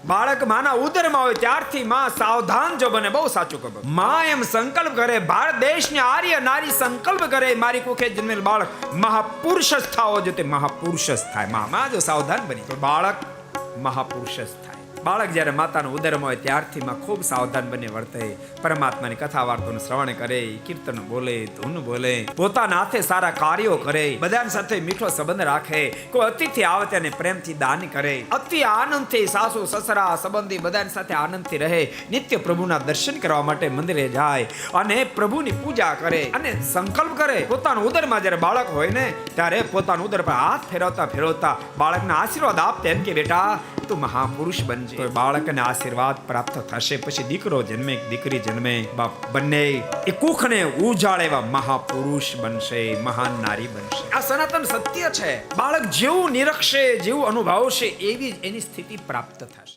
બાળક માના ઉદરમાં હોય ત્યારથી માં સાવધાન જો બને. બહુ સાચું કહો. માં એમ સંકલ્પ કરે, ભારત દેશની આર્ય નારી સંકલ્પ કરે, મારી કુખે જન્મેલ બાળક મહાપુરુષ જ થાવો જો તે મહાપુરુષ જ થાય. માં જો સાવધાન બની તો બાળક મહાપુરુષ જ થાય. બાળક જ્યારે માતાનું ઉદરમાં હોય ત્યારથી માં ખૂબ સાવધાન બની વર્તે, પરમાત્માની કથા વાર્તાનું શ્રવણ કરે, કીર્તન બોલે, ધૂન બોલે, પોતાના હાથે સારા કાર્યો કરે, બધાની સાથે મીઠો સંબંધ રાખે, કોઈ અતિથિ આવે તેને પ્રેમથી દાન કરે, અતિ આનંદથી સાસુ સસરા સંબંધી બધાની સાથે આનંદથી રહે, નિત્ય પ્રભુના દર્શન કરવા માટે મંદિરે જાય અને પ્રભુની પૂજા કરે અને સંકલ્પ કરે. પોતાના ઉદરમાં જ્યારે બાળક હોય ને ત્યારે પોતાના ઉદર પર હાથ ફેરવતા ફેરવતા બાળકના આશીર્વાદ આપતે એમ કે બેટા તું મહાપુરુષ બનજે. તો બાળકને આશીર્વાદ પ્રાપ્ત થશે. પછી દીકરો જન્મે દીકરી જન્મે, બાપ બંને એ કુખને ઉજાળે એવા મહાપુરુષ બનશે, મહાન નારી બનશે. આ સનાતન સત્ય છે. બાળક જેવું નિરખશે, જેવું અનુભવશે એવી જ એની સ્થિતિ પ્રાપ્ત થશે.